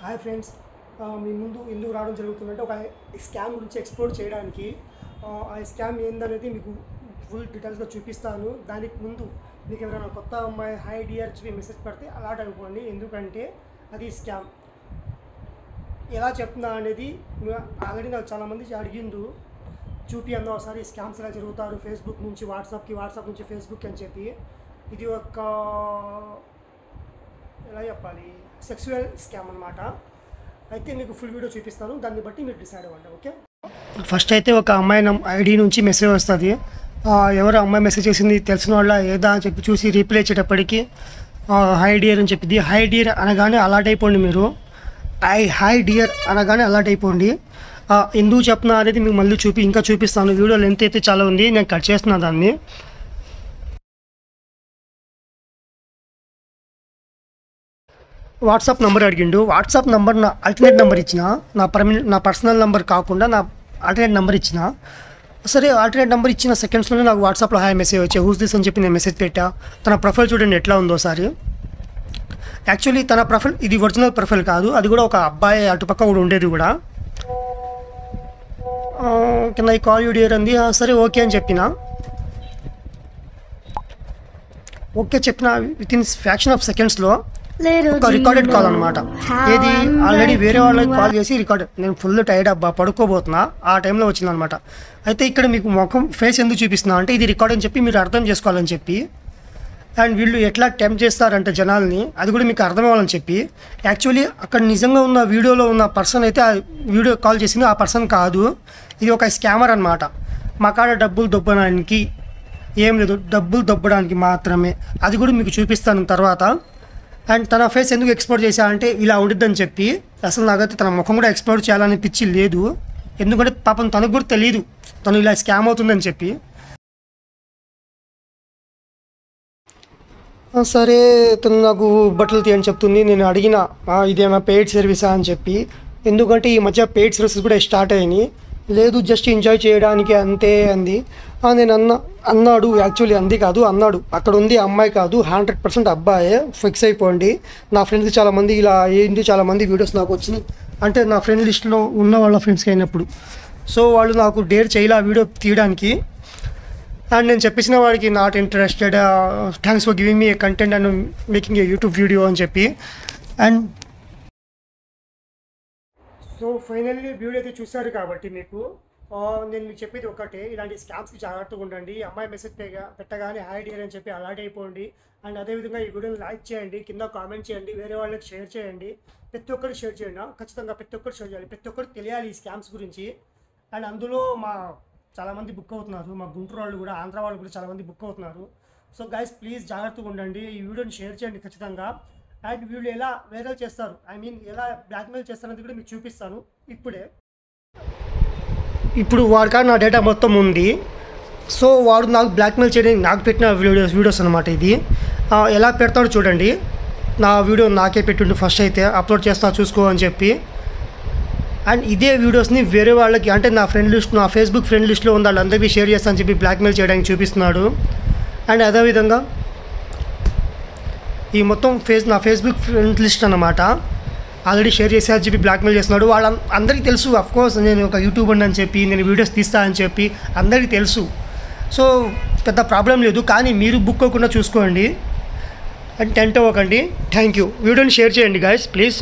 Hi friends, మీ ముందు ఎందుకు రావడం జరుగుతుందంటే ఒక స్కామ్ గురించి ఎక్స్ప్లోర్ చేయడానికి. ఆ స్కామ్ ఏందనేది మీకు ఫుల్ డీటెయిల్స్గా చూపిస్తాను. దానికి ముందు మీకు ఎవరైనా కొత్త అమ్మాయి హాయ్ డియర్ చెప్పి మెసేజ్ పెడితే అలాట్ అయిపోండి, ఎందుకంటే అది స్కామ్. ఎలా చెప్తున్నా అనేది ఆల్రెడీ నాకు చాలామంది అడిగిండు, చూపియండి ఒకసారి స్కామ్స్ ఎలా జరుగుతారు ఫేస్బుక్ నుంచి వాట్సాప్కి, వాట్సాప్ నుంచి ఫేస్బుక్ అని చెప్పి. ఇది ఒక ఎలా చెప్పాలి, సెక్సువల్ స్కామ్ అనమాట. అయితే మీకు ఫుల్ వీడియో చూపిస్తాను, దాన్ని బట్టి మీరు డిసైడ్ అవ్వండి. ఓకే, ఫస్ట్ అయితే ఒక అమ్మాయి ఐడి నుంచి మెసేజ్ వస్తుంది. ఎవరు అమ్మాయి మెసేజ్ చేసింది తెలిసిన వాళ్ళ ఏదా అని చెప్పి చూసి రీప్లై ఇచ్చేటప్పటికి హై డియర్ అని చెప్పింది. హై డియర్ అనగానే అలాట్ అయిపోండి. మీరు హై డియర్ అనగానే అలాట్ అయిపోండి. ఎందుకు చెప్తున్నా అనేది మీకు మళ్ళీ ఇంకా చూపిస్తాను. వీడియో లెంత్ అయితే చాలా ఉంది, నేను కట్ చేస్తున్నా దాన్ని. వాట్సాప్ నెంబర్ అడిగిండు. వాట్సాప్ నెంబర్ నా అల్టర్నేట్ నెంబర్ ఇచ్చిన, నా పర్సనల్ నెంబర్ కాకుండా నా ఆల్టర్నేట్ నెంబర్ ఇచ్చిన. సరే, ఆల్టర్నేట్ నెంబర్ ఇచ్చిన సెకండ్స్లోనే నాకు వాట్సాప్లో హాయ్ మెసేజ్ వచ్చాయి. హూస్ దిస్ అని చెప్పి నేను మెసేజ్ పెట్టా. తన ప్రొఫైల్ చూడండి ఎట్లా ఉందో ఒకసారి. యాక్చువల్లీ తన ప్రొఫైల్ ఇది ఒరిజినల్ ప్రొఫైల్ కాదు, అది కూడా ఒక అబ్బాయి అటుపక్క కూడా ఉండేది కూడా. కింద ఈ కాల్ డియర్ అంది. సరే ఓకే అని చెప్పిన. ఓకే చెప్పిన విత్ ఇన్ ఫ్యాక్షన్ ఆఫ్ సెకండ్స్లో ఒక రికార్డెడ్ కాల్ అనమాట. ఏది ఆల్రెడీ వేరే వాళ్ళకి కాల్ చేసి రికార్డెడ్. నేను ఫుల్ టైర్డ్ అబ్బా పడుకోబోతున్నా ఆ టైంలో వచ్చింది అనమాట. అయితే ఇక్కడ మీకు ముఖం ఫేస్ ఎందుకు చూపిస్తున్నా అంటే ఇది రికార్డ్ అని చెప్పి మీరు అర్థం చేసుకోవాలని చెప్పి. అండ్ వీళ్ళు ఎట్లా టెంప్ట్ చేస్తారంటే జనాల్ని, అది కూడా మీకు అర్థం అవ్వాలని చెప్పి. యాక్చువల్లీ అక్కడ నిజంగా ఉన్న వీడియోలో ఉన్న పర్సన్ అయితే ఆ వీడియో కాల్ చేసింది ఆ పర్సన్ కాదు, ఇది ఒక స్కామర్ అనమాట. మా కాడ డబ్బులు దొబ్బడానికి ఏం లేదు, డబ్బులు దొబ్బడానికి మాత్రమే. అది కూడా మీకు చూపిస్తాను తర్వాత. అండ్ తన ఫేస్ ఎందుకు ఎక్స్ప్లోర్ చేశా అంటే ఇలా ఉండిద్దని చెప్పి. అసలు నాకైతే తన ముఖం కూడా ఎక్స్ప్లోర్ చేయాలని పిచ్చి లేదు, ఎందుకంటే పాపం తనకు కూడా తెలియదు తను ఇలా స్కామ్ అవుతుందని చెప్పి. సరే తను నాకు బట్టలు తీయని చెప్తుంది. నేను అడిగిన ఇదేమైనా పెయిడ్ సర్వీసా అని చెప్పి, ఎందుకంటే ఈ మధ్య పెయిడ్ సర్వీసెస్ కూడా స్టార్ట్ అయినాయి. లేదు జస్ట్ ఎంజాయ్ చేయడానికి అంతే అంది. నేను అన్నాడు యాక్చువల్లీ అంది కాదు అన్నాడు. అక్కడ ఉంది అమ్మాయి కాదు, 100% అబ్బాయే, ఫిక్స్ అయిపోండి. నా ఫ్రెండ్స్ చాలామంది ఇలా ఏంటి, చాలామంది వీడియోస్ నాకు వచ్చినాయి అంటే నా ఫ్రెండ్ లిస్ట్లో ఉన్న వాళ్ళ ఫ్రెండ్స్కి అయినప్పుడు. సో వాళ్ళు నాకు డేర్ చేయలే ఆ వీడియో తీయడానికి. అండ్ నేను చెప్పేసిన వాడికి not interested, thanks for giving me A content and making a YouTube video అని చెప్పి. అండ్ సో ఫైనల్లీ వీడియో అయితే చూశారు కాబట్టి నేను మీకు చెప్పేది ఒకటే, ఇలాంటి స్కామ్స్కి జాగ్రత్తగా ఉండండి. అమ్మాయి మెసేజ్ పెట్టగానే హాయ్ డియర్ అని చెప్పి అలాట్ అయిపోండి. అండ్ అదేవిధంగా ఈ వీడియోని లైక్ చేయండి, కింద కామెంట్ చేయండి, వేరే వాళ్ళకి షేర్ చేయండి. ప్రతి ఒక్కరికి షేర్ చేయండి, ఖచ్చితంగా ప్రతి ఒక్కరు షేర్ చేయాలి. ప్రతి ఒక్కరికి తెలియాలి ఈ స్కామ్స్ గురించి. అండ్ అందులో చాలామంది బుక్ అవుతున్నారు, మా గుంటూరు వాళ్ళు కూడా, ఆంధ్ర వాళ్ళు కూడా చాలామంది బుక్ అవుతున్నారు. సో గైస్ ప్లీజ్ జాగ్రత్తగా ఉండండి, ఈ వీడియోని షేర్ చేయండి ఖచ్చితంగా. అండ్ వీళ్ళు ఎలా వైరల్ చేస్తారు, ఎలా బ్లాక్మెయిల్ చేస్తారనేది కూడా మీకు చూపిస్తాను ఇప్పుడే. ఇప్పుడు వాడికా నా డేటా మొత్తం ఉంది. సో వాడు నాకు బ్లాక్మెయిల్ చేయడానికి నాకు పెట్టిన వీడియోస్ అనమాట. ఇది ఎలా పెడతాడో చూడండి. నా వీడియో నాకే పెట్టిండు ఫస్ట్ అయితే, అప్లోడ్ చేస్తా చూసుకో అని చెప్పి. అండ్ ఇదే వీడియోస్ని వేరే వాళ్ళకి అంటే నా ఫేస్బుక్ ఫ్రెండ్ లిస్ట్లో ఉన్న వాళ్ళందరికీ షేర్ చేస్తానని చెప్పి బ్లాక్మెయిల్ చేయడానికి చూపిస్తున్నాడు. అండ్ అదేవిధంగా ఈ మొత్తం నా ఫేస్బుక్ ఫ్రెండ్ లిస్ట్ అన్నమాట ఆల్రెడీ షేర్ చేసి చెప్పి బ్లాక్మెయిల్ చేస్తున్నాడు. అందరికీ తెలుసు, అఫ్కోర్స్ నేను ఒక యూట్యూబర్ అని చెప్పి నేను వీడియోస్ తీస్తా అని చెప్పి అందరికీ తెలుసు. సో పెద్ద ప్రాబ్లం లేదు, కానీ మీరు బుక్ అవ్వకుండా చూసుకోండి అండ్ టెంట్ అవ్వకండి. Thank you. వీడియోని షేర్ చేయండి గైస్ ప్లీజ్.